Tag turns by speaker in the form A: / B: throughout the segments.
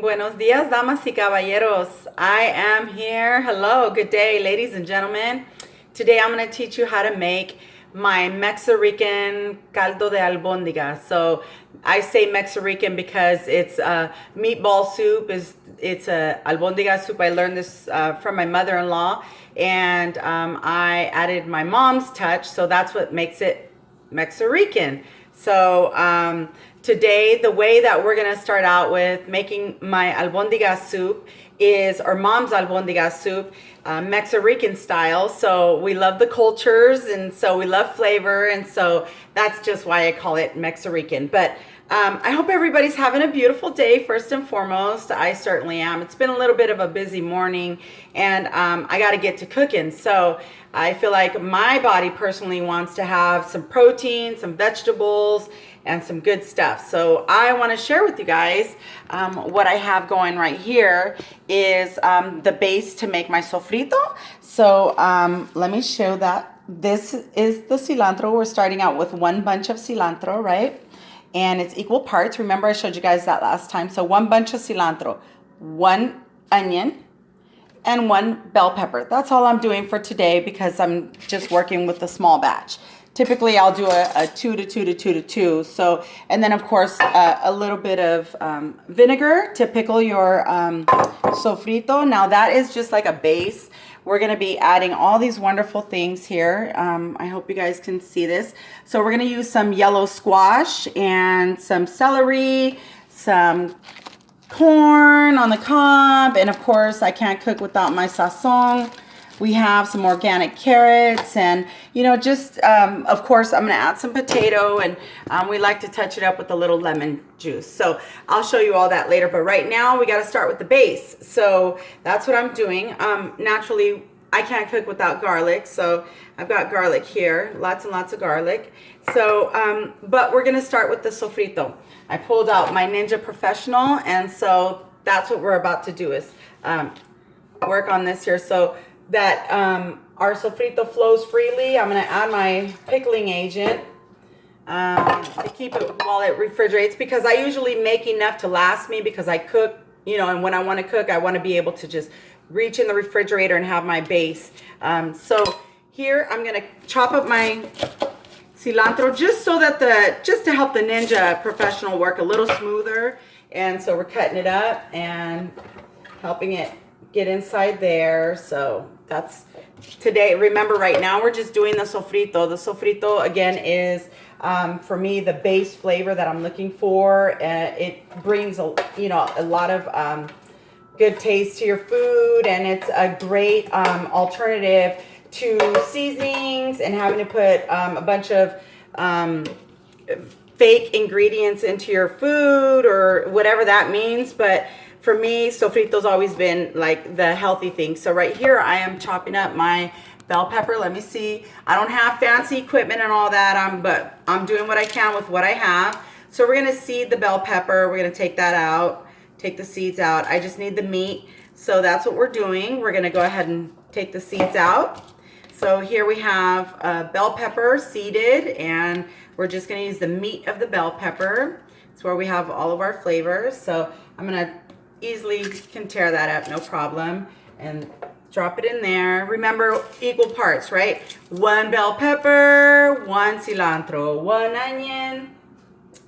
A: Buenos dias, damas y caballeros. I am here. Hello, good day, ladies and gentlemen. Today I'm going to teach you how to make my Mexican caldo de albondigas. So I say Mexican because it's a meatball soup. It's a albondiga soup. I learned this from my mother-in-law, and I added my mom's touch, so that's what makes it Mexican. So today, the way that we're gonna start out with making my albondigas soup is, or mom's albondigas soup, Mexican style. So we love the cultures, and so we love flavor, and so that's just why I call it Mexican. But I hope everybody's having a beautiful day, first and foremost. I certainly am. It's been a little bit of a busy morning, and I got to get to cooking. So I feel like my body personally wants to have some protein, some vegetables, and some good stuff. So I want to share with you guys what I have going right here is the base to make my sofrito. So let me show that. This is the cilantro. We're starting out with one bunch of cilantro, right? And it's equal parts. Remember, I showed you guys that last time. So one bunch of cilantro, one onion, and one bell pepper. That's all I'm doing for today because I'm just working with the small batch. Typically, I'll do a 2 to 2 to 2 to 2. So, and then of course, a little bit of vinegar to pickle your sofrito. Now that is just like a base. We're going to be adding all these wonderful things here. I hope you guys can see this. So we're going to use some yellow squash and some celery, some corn on the cob, and of course I can't cook without my sazon. We have some organic carrots, and you know, just of course I'm going to add some potato, and we like to touch it up with a little lemon juice. So I'll show you all that later, but right now we got to start with the base. So that's what I'm doing. Naturally, I can't cook without garlic, so I've got garlic here, lots and lots of garlic. So but we're going to start with the sofrito. I pulled out my Ninja Professional, and so that's what we're about to do is work on this here so that our sofrito flows freely. I'm going to add my pickling agent to keep it while it refrigerates, because I usually make enough to last me because I cook, you know, and when I want to cook, I want to be able to just reach in the refrigerator and have my base. So here I'm going to chop up my cilantro just so that just to help the Ninja Professional work a little smoother. And so we're cutting it up and helping it get inside there. So that's today. Remember, right now we're just doing the sofrito. The sofrito again is for me the base flavor that I'm looking for. It brings a lot of good taste to your food, and it's a great alternative to seasonings and having to put a bunch of fake ingredients into your food or whatever that means. But for me, sofrito's always been like the healthy thing. So right here, I am chopping up my bell pepper. Let me see. I don't have fancy equipment and all that, but I'm doing what I can with what I have. So we're gonna seed the bell pepper. We're gonna take that out, take the seeds out. I just need the meat. So that's what we're doing. We're gonna go ahead and take the seeds out. So here we have bell pepper seeded, and we're just gonna use the meat of the bell pepper. It's where we have all of our flavors. So I'm gonna easily can tear that up, no problem, and drop it in there. Remember, equal parts, right? One bell pepper, one cilantro, one onion,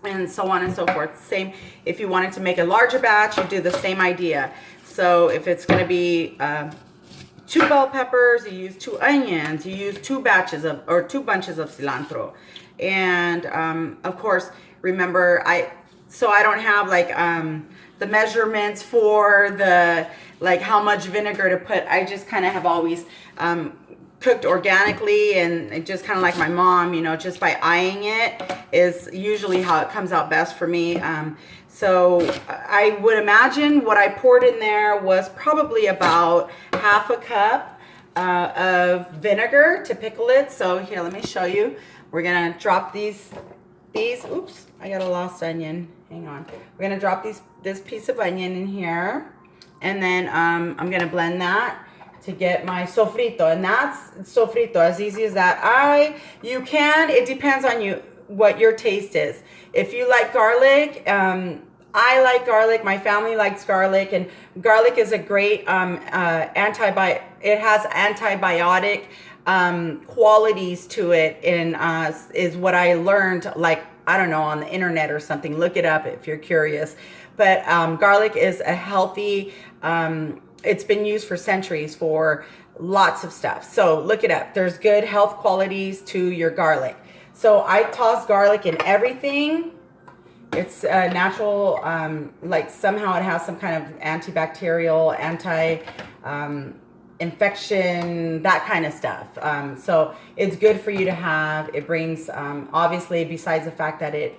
A: and so on and so forth. Same, if you wanted to make a larger batch, you do the same idea. So if it's gonna be 2 bell peppers, you use 2 onions, you use 2 bunches of cilantro. And of course, remember, I don't have like the measurements for the like how much vinegar to put. I just kind of have always cooked organically, and just kind of like my mom, you know, just by eyeing it is usually how it comes out best for me. So I would imagine what I poured in there was probably about half a cup of vinegar to pickle it. So here, let me show you. We're gonna drop these. Oops, I got a lost onion. Hang on. We're gonna drop this piece of onion in here, and then I'm gonna blend that to get my sofrito, and that's sofrito, as easy as that. It depends on you what your taste is. If you like garlic, I like garlic. My family likes garlic, and garlic is a great It has antibiotic qualities to it, and is what I learned. Like, I don't know, on the internet or something. Look it up if you're curious. But garlic is a healthy. It's been used for centuries for lots of stuff. So look it up. There's good health qualities to your garlic. So I toss garlic in everything. It's natural, like somehow it has some kind of antibacterial, infection, that kind of stuff. So it's good for you to have. It brings, obviously, besides the fact that it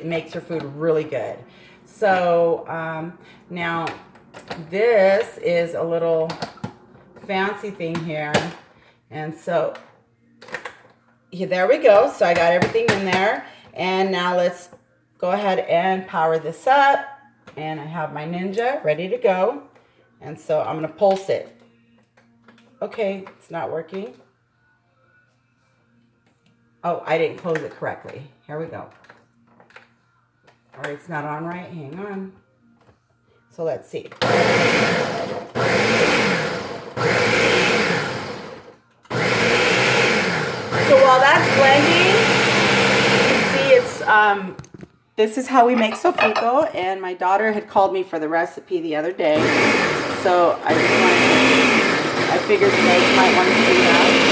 A: makes your food really good. So now this is a little fancy thing here. And so there we go. So I got everything in there. And now let's go ahead and power this up, and I have my Ninja ready to go. And so I'm going to pulse it. Okay, it's not working. Oh, I didn't close it correctly. Here we go. All right, it's not on right. Hang on. So let's see. So while that's blending, you can see it's this is how we make sofrito, and my daughter had called me for the recipe the other day, so I figured you guys might want to see that.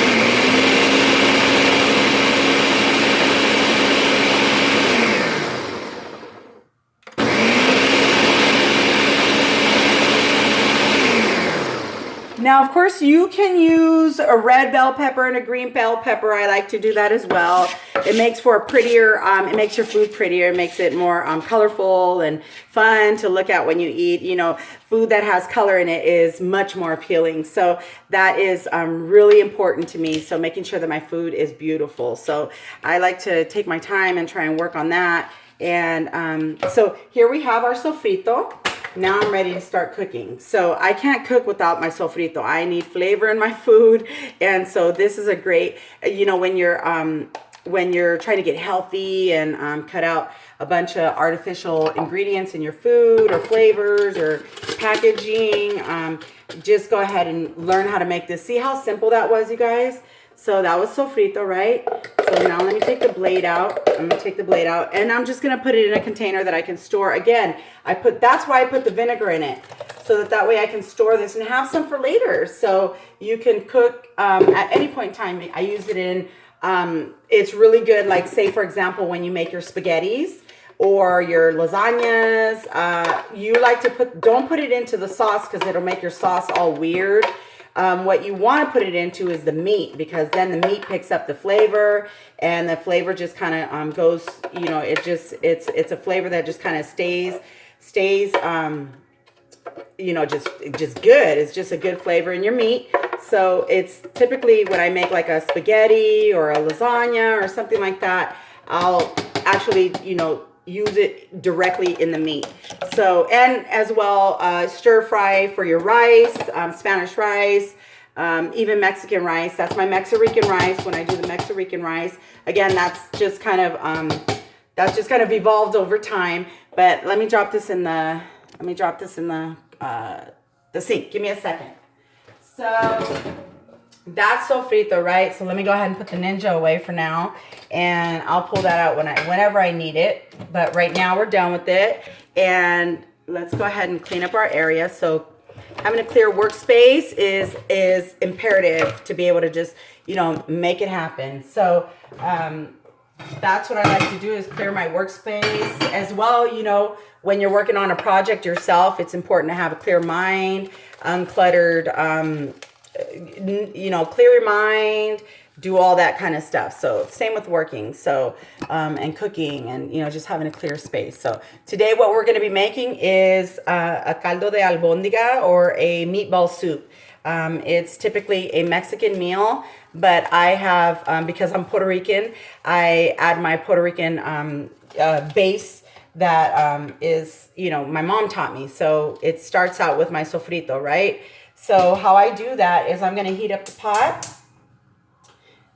A: Now, of course, you can use a red bell pepper and a green bell pepper. I like to do that as well. It makes for a prettier, it makes your food prettier. It makes it more colorful and fun to look at when you eat. You know, food that has color in it is much more appealing. So that is really important to me. So making sure that my food is beautiful. So I like to take my time and try and work on that. And so here we have our sofrito. Now I'm ready to start cooking. So I can't cook without my sofrito. I need flavor in my food. And so this is a great, you know, when you're trying to get healthy and cut out a bunch of artificial ingredients in your food or flavors or packaging, just go ahead and learn how to make this. See how simple that was, you guys? So that was sofrito, right? So now let me take the blade out. I'm going to take the blade out, and I'm just going to put it in a container that I can store. Again, that's why I put the vinegar in it, so that way I can store this and have some for later. So you can cook at any point in time. I use it in, it's really good, like say for example, when you make your spaghettis or your lasagnas, you like to don't put it into the sauce because it'll make your sauce all weird. What you want to put it into is the meat, because then the meat picks up the flavor, and the flavor just kind of goes, you know, it's a flavor that just kind of stays, you know, just good. It's just a good flavor in your meat. So it's typically when I make like a spaghetti or a lasagna or something like that, I'll actually, you know, use it directly in the meat. So, and as well, stir fry for your rice, Spanish rice, even Mexican rice. That's my Mexican rice. When I do the Mexican rice, again, that's just kind of evolved over time. But let me drop this in the sink. Give me a second. So that's sofrito, right? So let me go ahead and put the Ninja away for now, and I'll pull that out whenever I need it. But right now we're done with it, and let's go ahead and clean up our area. So having a clear workspace is imperative to be able to just, you know, make it happen. So that's what I like to do, is clear my workspace as well. You know, when you're working on a project yourself, it's important to have a clear mind, uncluttered, you know, clear your mind, do all that kind of stuff. So same with working, so and cooking, and you know, just having a clear space. So today what we're going to be making is a caldo de albondiga, or a meatball soup. It's typically a Mexican meal, but I have, because I'm Puerto Rican, I add my Puerto Rican base that is, you know, my mom taught me. So it starts out with my sofrito, right? So how I do that is I'm going to heat up the pot,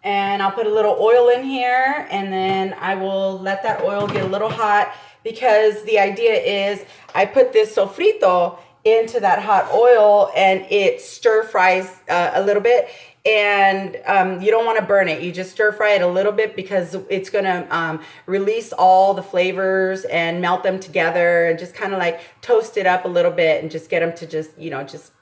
A: and I'll put a little oil in here, and then I will let that oil get a little hot. because the idea is I put this sofrito into that hot oil and it stir fries a little bit, and you don't want to burn it. You just stir fry it a little bit because it's going to release all the flavors and melt them together, and just kind of like toast it up a little bit and just get them to just, you know, just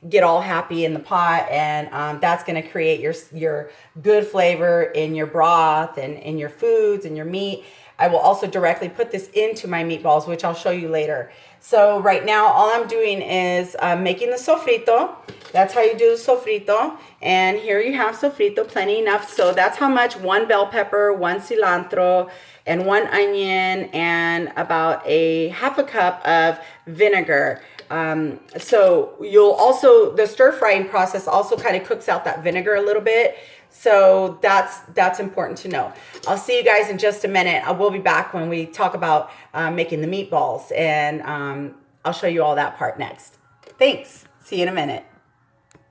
A: get all happy in the pot. And that's going to create your good flavor in your broth and in your foods and your meat. I will also directly put this into my meatballs, which I'll show you later. So right now, all I'm doing is making the sofrito. That's how you do the sofrito. And here you have sofrito, plenty enough. So that's how much: 1 bell pepper, 1 cilantro, and 1 onion, and about a half a cup of vinegar. So you'll also, the stir frying process also kind of cooks out that vinegar a little bit. So that's important to know. I'll see you guys in just a minute. I will be back when we talk about making the meatballs, and I'll show you all that part next. Thanks. See you in a minute.